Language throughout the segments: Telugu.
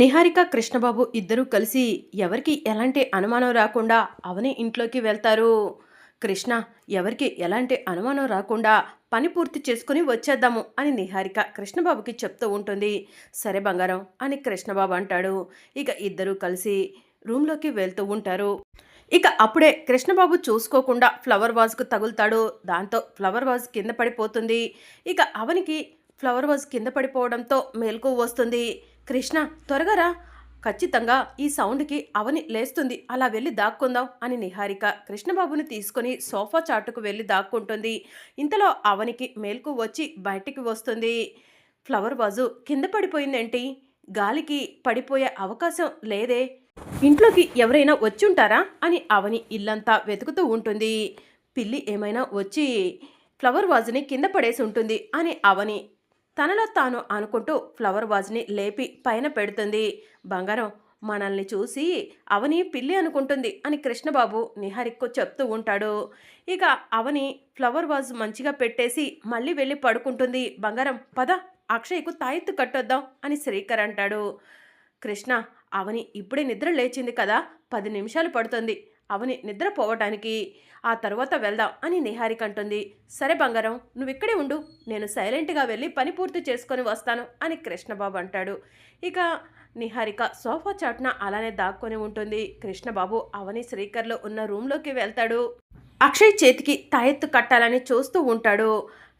నిహారిక, కృష్ణబాబు ఇద్దరూ కలిసి ఎవరికీ ఎలాంటి అనుమానం రాకుండా అవని ఇంట్లోకి వెళ్తారు. కృష్ణ, ఎవరికీ ఎలాంటి అనుమానం రాకుండా పని పూర్తి చేసుకుని వచ్చేద్దాము అని నిహారిక కృష్ణబాబుకి చెప్తూ ఉంటుంది. సరే బంగారం అని కృష్ణబాబు అంటాడు. ఇక ఇద్దరూ కలిసి రూమ్లోకి వెళ్తూ ఉంటారు. ఇక అప్పుడే కృష్ణబాబు చూసుకోకుండా ఫ్లవర్ వాజ్కు తగులుతాడు. దాంతో ఫ్లవర్ వాజ్ కింద పడిపోతుంది. ఇక అవనికి ఫ్లవర్ వాజ్ కింద పడిపోవడంతో మెలకువ వస్తుంది. కృష్ణ, త్వరగా రా, ఖచ్చితంగా ఈ సౌండ్కి అవని లేస్తుంది, అలా వెళ్ళి దాక్కుందాం అని నిహారిక కృష్ణబాబుని తీసుకొని సోఫా చాటుకు వెళ్ళి దాక్కుంటుంది. ఇంతలో అవనికి మేల్కు వచ్చి బయటికి వస్తుంది. ఫ్లవర్ వాజు కింద పడిపోయిందేంటి? గాలికి పడిపోయే అవకాశం లేదే, ఇంట్లోకి ఎవరైనా వచ్చుంటారా అని అవని ఇల్లంతా వెతుకుతూ ఉంటుంది. పిల్లి ఏమైనా వచ్చి ఫ్లవర్ వాజ్ని కింద పడేసి ఉంటుంది అని అవని తనలో తాను అనుకుంటూ ఫ్లవర్ వాజ్ని లేపి పైన పెడుతుంది. బంగారం, మనల్ని చూసి అవని పిల్లి అనుకుంటుంది అని కృష్ణబాబు నిహారికకు చెప్తూ ఉంటాడు. ఇక అవని ఫ్లవర్ వాజ్ మంచిగా పెట్టేసి మళ్ళీ వెళ్ళి పడుకుంటుంది. బంగారం, పద, అక్షయ్కు తాయెత్తు కట్టొద్దాం అని శ్రీకర్ అంటాడు. కృష్ణ, అవని ఇప్పుడే నిద్ర లేచింది కదా, 10 నిమిషాలు పడుతుంది అవని నిద్రపోవటానికి, ఆ తర్వాత వెళ్దాం అని నిహారిక అంటుంది. సరే బంగారం, నువ్వు ఇక్కడే ఉండు, నేను సైలెంట్గా వెళ్ళి పని పూర్తి చేసుకొని వస్తాను అని కృష్ణబాబు అంటాడు. ఇక నిహారిక సోఫా చాటున అలానే దాక్కొని ఉంటుంది. కృష్ణబాబు అవని శ్రీకర్లో ఉన్న రూమ్లోకి వెళ్తాడు. అక్షయ్ చేతికి తాయెత్తు కట్టాలని చూస్తూ ఉంటాడు.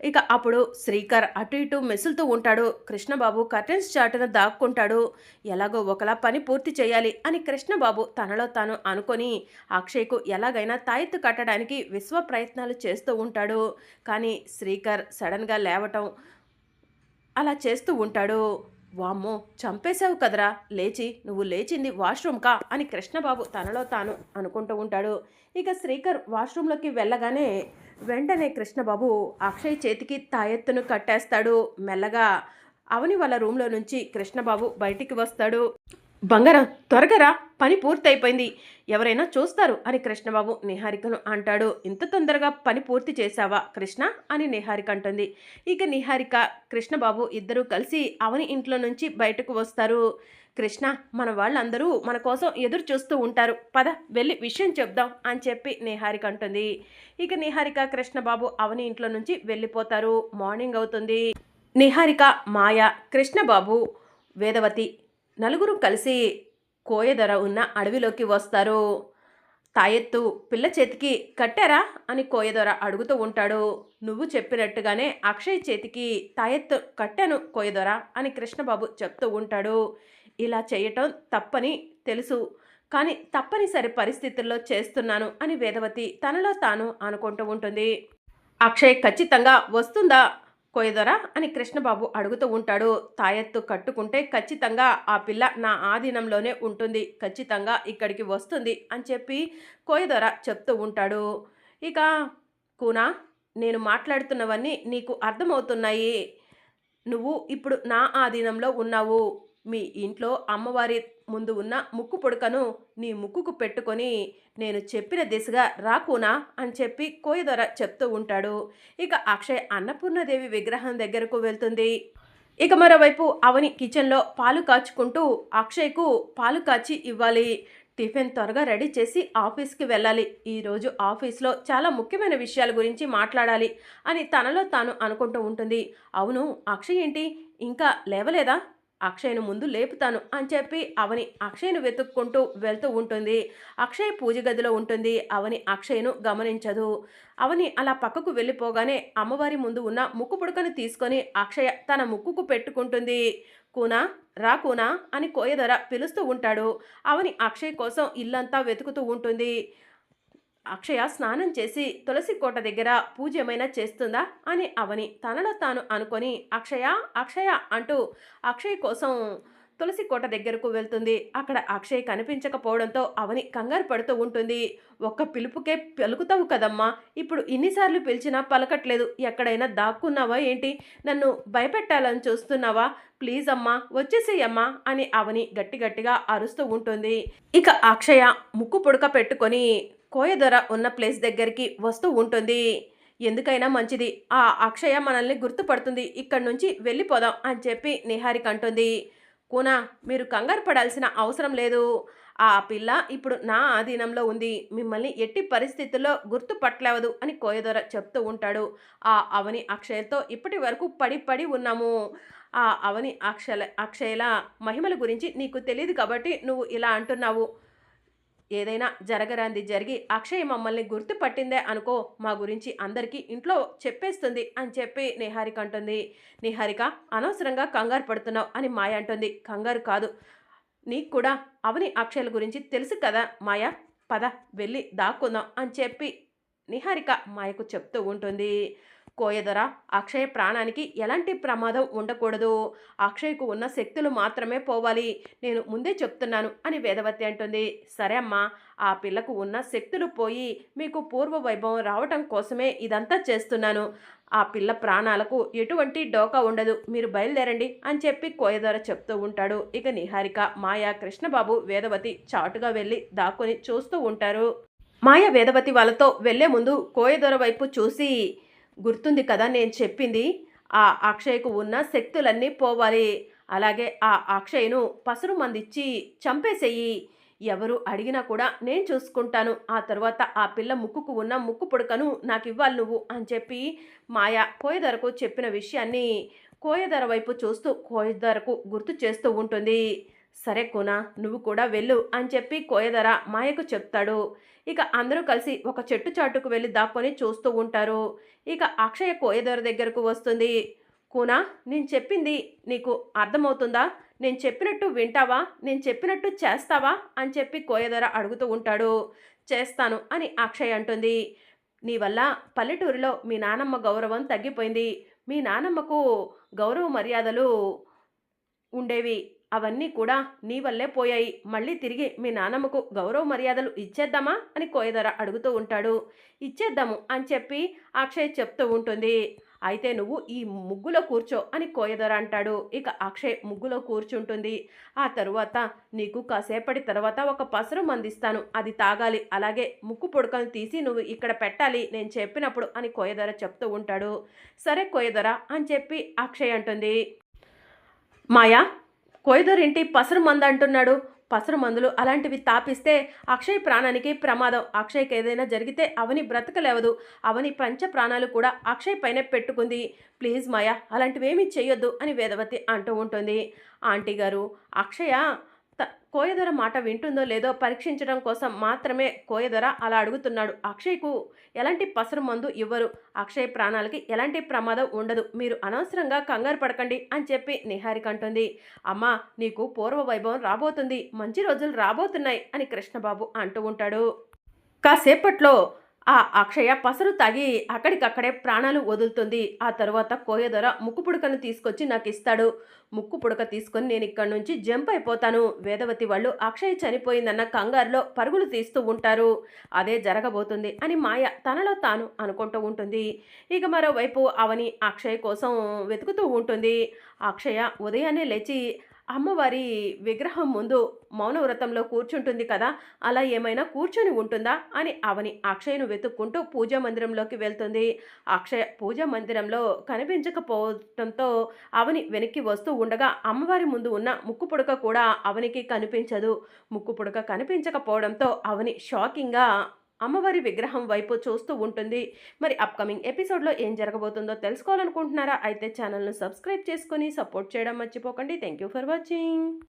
ఇక అప్పుడు శ్రీకర్ అటు ఇటు మెసులుతూ ఉంటాడు. కృష్ణబాబు కర్టెన్స్ చాటున దాక్కుంటాడు. ఎలాగో ఒకలా పని పూర్తి చేయాలి అని కృష్ణబాబు తనలో తాను అనుకొని అక్షయ్కు ఎలాగైనా తాయెత్తు కట్టడానికి విశ్వ ప్రయత్నాలు చేస్తూ ఉంటాడు. కానీ శ్రీకర్ సడన్గా లేవటం అలా చేస్తూ ఉంటాడు. వామ్మో, చంపేశావు కదరా, నువ్వు లేచింది వాష్రూమ్కా అని కృష్ణబాబు తనలో తాను అనుకుంటూ ఉంటాడు. ఇక శ్రీకర్ వాష్రూమ్లోకి వెళ్ళగానే వెంటనే కృష్ణబాబు అక్షయ్ చేతికి తాయెత్తును కట్టేస్తాడు. మెల్లగా అవని వాళ్ళ రూమ్లో నుంచి కృష్ణబాబు బయటికి వస్తాడు. బంగారం, త్వరగా రా, పని పూర్తయిపోయింది, ఎవరైనా చూస్తారు అని కృష్ణబాబు నిహారికను అంటాడు. ఇంత తొందరగా పని పూర్తి చేశావా కృష్ణ అని నిహారిక అంటుంది. ఇక నిహారిక, కృష్ణబాబు ఇద్దరూ కలిసి అవని ఇంట్లో నుంచి బయటకు వస్తారు. కృష్ణ, మన వాళ్ళందరూ మన కోసం ఎదురు చూస్తూ ఉంటారు, పద వెళ్ళి విషయం చెప్దాం అని చెప్పి నిహారిక అంటుంది. ఇక నిహారిక, కృష్ణబాబు అవని ఇంట్లో నుంచి వెళ్ళిపోతారు. మార్నింగ్ అవుతుంది. నిహారిక, మాయ, కృష్ణబాబు, వేదవతి నలుగురు కలిసి కోయదొర ఉన్న అడవిలోకి వస్తారు. తాయెత్తు పిల్ల చేతికి కట్టారా అని కోయదొర అడుగుతూ ఉంటాడు. నువ్వు చెప్పినట్టుగానే అక్షయ్ చేతికి తాయెత్తు కట్టాను కోయదొర అని కృష్ణబాబు చెప్తూ ఉంటాడు. ఇలా చేయటం తప్పని తెలుసు, కానీ తప్పనిసరి పరిస్థితుల్లో చేస్తున్నాను అని వేదవతి తనలో తాను అనుకుంటూ ఉంటుంది. అక్షయ్ ఖచ్చితంగా వస్తుందా కోయదొర అని కృష్ణబాబు అడుగుతూ ఉంటాడు. తాయెత్తు కట్టుకుంటే ఖచ్చితంగా ఆ పిల్ల నా ఆధీనంలోనే ఉంటుంది, ఖచ్చితంగా ఇక్కడికి వస్తుంది అని చెప్పి కోయదొర చెప్తూ ఉంటాడు. ఇక కూనా, నేను మాట్లాడుతున్నవన్నీ నీకు అర్థమవుతున్నాయి, నువ్వు ఇప్పుడు నా ఆధీనంలో ఉన్నావు. మీ ఇంట్లో అమ్మవారి ముందు ఉన్న ముక్కు పుడకను నీ ముక్కుకు పెట్టుకొని నేను చెప్పిన దిశగా రాకునా అని చెప్పి కోయదొర చెప్తూ ఉంటాడు. ఇక అక్షయ్ అన్నపూర్ణదేవి విగ్రహం దగ్గరకు వెళ్తుంది. ఇక మరోవైపు అవని కిచెన్లో పాలు కాచుకుంటూ అక్షయ్కు పాలు కాచి ఇవ్వాలి. టిఫిన్ త్వరగా రెడీ చేసి ఆఫీస్కి వెళ్ళాలి, ఈరోజు ఆఫీస్లో చాలా ముఖ్యమైన విషయాల గురించి మాట్లాడాలి అని తనలో తాను అనుకుంటూ ఉంటుంది. అవును, అక్షయ్ ఏంటి ఇంకా లేవలేదా, అక్షయ్ను ముందు లేపుతాను అని చెప్పి అవని అక్షయ్ను వెతుక్కుంటూ వెళ్తూ ఉంటుంది. అక్షయ్ పూజ గదిలో ఉంటుంది. అవని అక్షయ్ను గమనించదు. అవని అలా పక్కకు వెళ్ళిపోగానే అమ్మవారి ముందు ఉన్న ముక్కు పుడకను తీసుకొని అక్షయ తన ముక్కుకు పెట్టుకుంటుంది. కూనా, రా కూనా అని కోయదొర పిలుస్తూ ఉంటాడు. అవని అక్షయ్ కోసం ఇల్లంతా వెతుకుతూ ఉంటుంది. అక్షయ స్నానం చేసి తులసి కోట దగ్గర పూజ ఏమైనా చేస్తుందా అని అవని తనలో తాను అనుకొని అక్షయ అక్షయ అంటూ అక్షయ్ కోసం తులసి కోట దగ్గరకు వెళ్తుంది. అక్కడ అక్షయ్ కనిపించకపోవడంతో అవని కంగారు పడుతూ ఉంటుంది. ఒక్క పిలుపుకే పలుకుతావు కదమ్మా, ఇప్పుడు ఇన్నిసార్లు పిలిచినా పలకట్లేదు, ఎక్కడైనా దాక్కున్నావా ఏంటి, నన్ను భయపెట్టాలని చూస్తున్నావా, ప్లీజ్ అమ్మా వచ్చేసేయమ్మా అని అవని గట్టి గట్టిగా అరుస్తూ ఉంటుంది. ఇక అక్షయ ముక్కు పుడక పెట్టుకొని కోయదొర ఉన్న ప్లేస్ దగ్గరికి వస్తూ ఉంటుంది. ఎందుకైనా మంచిది, ఆ అక్షయ మనల్ని గుర్తుపడుతుంది, ఇక్కడి నుంచి వెళ్ళిపోదాం అని చెప్పి నిహారిక అంటుంది. కూనా మీరు కంగారు పడాల్సిన అవసరం లేదు. ఆ పిల్ల ఇప్పుడు నా ఆధీనంలో ఉంది. మిమ్మల్ని ఎట్టి పరిస్థితుల్లో గుర్తుపట్టలేవదు అని కోయదొర చెప్తూ ఉంటాడు. ఆ అవని అక్షయతో ఇప్పటి వరకు పడి పడి ఉన్నాము. ఆ అవని అక్షయల మహిమల గురించి నీకు తెలీదు కాబట్టి నువ్వు ఇలా అంటున్నావు. ఏదైనా జరగరాంది జరిగి అక్షయ్ మమ్మల్ని గుర్తుపట్టిందే అనుకో, మా గురించి అందరికీ ఇంట్లో చెప్పేస్తుంది అని చెప్పి నిహారిక అంటుంది. నిహారిక అనవసరంగా కంగారు పడుతున్నావు అని మాయ అంటుంది. కంగారు కాదు, నీకు కూడా అవని అక్షయల గురించి తెలుసు కదా మాయ, పద వెళ్ళి దాక్కుందాం అని చెప్పి నిహారిక మాయకు చెప్తూ ఉంటుంది. కోయదొర, అక్షయ్ ప్రాణానికి ఎలాంటి ప్రమాదం ఉండకూడదు. అక్షయ్కు ఉన్న శక్తులు మాత్రమే పోవాలి. నేను ముందే చెప్తున్నాను అని వేదవతి అంటుంది. సరే అమ్మా, ఆ పిల్లకు ఉన్న శక్తులు పోయి మీకు పూర్వ వైభవం రావటం కోసమే ఇదంతా చేస్తున్నాను. ఆ పిల్ల ప్రాణాలకు ఎటువంటి డోకా ఉండదు. మీరు బయలుదేరండి అని చెప్పి కోయదొర చెప్తూ ఉంటాడు. ఇక నిహారిక, మాయ, కృష్ణబాబు, వేదవతి చాటుగా వెళ్ళి దాక్కుని చూస్తూ ఉంటారు. మాయ వేదవతి వాళ్ళతో వెళ్లే ముందు కోయదొర వైపు చూసి, గుర్తుంది కదా నేను చెప్పింది, ఆ అక్షయ్కు ఉన్న శక్తులన్నీ పోవాలి. అలాగే ఆ అక్షయ్ను పసరు మందిచ్చి చంపేసేయి. ఎవరు అడిగినా కూడా నేను చూసుకుంటాను. ఆ తర్వాత ఆ పిల్ల ముక్కుకు ఉన్న ముక్కు పుడకను నాకు ఇవ్వాలి నువ్వు అని చెప్పి మాయ కోయదొరకు చెప్పిన విషయాన్ని కోయదొర వైపు చూస్తూ కోయదొరకు గుర్తు చేస్తూ ఉంటుంది. సరే కూనా, నువ్వు కూడా వెళ్ళు అని చెప్పి కోయదొర మాయకు చెప్తాడు. ఇక అందరూ కలిసి ఒక చెట్టు చాటుకు వెళ్ళి దాక్కొని చూస్తూ ఉంటారు. ఇక అక్షయ కోయదొర దగ్గరకు వస్తుంది. కూనా, నేను చెప్పింది నీకు అర్థమవుతుందా? నేను చెప్పినట్టు వింటావా? నేను చెప్పినట్టు చేస్తావా అని చెప్పి కోయదొర అడుగుతూ ఉంటాడు. చేస్తాను అని అక్షయ్ అంటుంది. నీ వల్ల పల్లెటూరిలో మీ నానమ్మ గౌరవం తగ్గిపోయింది. మీ నానమ్మకు గౌరవ మర్యాదలు ఉండేవి. అవన్నీ కూడా నీ వల్లే పోయాయి. మళ్ళీ తిరిగి మీ నానమ్మకు గౌరవ మర్యాదలు ఇచ్చేద్దామా అని కోయదొర అడుగుతూ ఉంటాడు. ఇచ్చేద్దాము అని చెప్పి అక్షయ్ చెప్తూ ఉంటుంది. అయితే నువ్వు ఈ ముగ్గులో కూర్చో అని కోయదొర అంటాడు. ఇక అక్షయ్ ముగ్గులో కూర్చుంటుంది. ఆ తరువాత నీకు కాసేపటి తర్వాత ఒక పసరు మందిస్తాను, అది తాగాలి. అలాగే ముక్కు పుడకను తీసి నువ్వు ఇక్కడ పెట్టాలి నేను చెప్పినప్పుడు అని కోయదొర చెప్తూ ఉంటాడు. సరే కోయదొర అని చెప్పి అక్షయ్ అంటుంది. మాయా, కోయిదొరేంటి పసరు మందు అంటున్నాడు? పసరు మందులు అలాంటివి తాపిస్తే అక్షయ్ ప్రాణానికి ప్రమాదం. అక్షయ్కి ఏదైనా జరిగితే అవని బ్రతకలేవదు. అవని పంచ ప్రాణాలు కూడా అక్షయ్ పైనే పెట్టుకుంది. ప్లీజ్ మాయా, అలాంటివేమీ చెయ్యొద్దు అని వేదవతి అంటూ ఉంటుంది. ఆంటీ గారు, అక్షయ కోయదొర మాట వింటుందో లేదో పరీక్షించడం కోసం మాత్రమే కోయదొర అలా అడుగుతున్నాడు. అక్షయ్కు ఎలాంటి పసరు మందు ఇవ్వరు. అక్షయ్ ప్రాణాలకి ఎలాంటి ప్రమాదం ఉండదు. మీరు అనవసరంగా కంగారు పడకండి అని చెప్పి నిహారిక అంటుంది. అమ్మా, నీకు పూర్వ వైభవం రాబోతుంది, మంచి రోజులు రాబోతున్నాయి అని కృష్ణబాబు అంటూ ఉంటాడు. కాసేపట్లో ఆ అక్షయ పసరు తాగి అక్కడికక్కడే ప్రాణాలు వదులుతుంది. ఆ తరువాత కోయదొర ముక్కు పుడకను తీసుకొచ్చి నాకు ఇస్తాడు. ముక్కు పుడక తీసుకొని నేను ఇక్కడి నుంచి జంప్ అయిపోతాను. వేదవతి వాళ్ళు అక్షయ్ చనిపోయిందన్న కంగారులో పరుగులు తీస్తూ ఉంటారు. అదే జరగబోతుంది అని మాయ తనలో తాను అనుకుంటూ ఉంటుంది. ఇక మరోవైపు అవని అక్షయ్ కోసం వెతుకుతూ ఉంటుంది. అక్షయ ఉదయాన్నే లేచి అమ్మవారి విగ్రహం ముందు మౌనవ్రతంలో కూర్చుంటుంది కదా, అలా ఏమైనా కూర్చొని ఉంటుందా అని అవని అక్షయ్ను వెతుక్కుంటూ పూజా మందిరంలోకి వెళ్తుంది. అక్షయ పూజా మందిరంలో కనిపించకపోవడంతో అవని వెనక్కి వస్తూ ఉండగా అమ్మవారి ముందు ఉన్న ముక్కు పుడక కూడా అవనికి కనిపించదు. ముక్కు పుడక కనిపించకపోవడంతో అవని షాకింగ్గా అమ్మవారి విగ్రహం వైపు చూస్తూ ఉంటుంది. మరి అప్కమింగ్ ఎపిసోడ్లో ఏం జరగబోతుందో తెలుసుకోవాలనుకుంటున్నారా? అయితే ఛానల్ను సబ్స్క్రైబ్ చేసుకొని సపోర్ట్ చేయడం మర్చిపోకండి. Thank you for watching.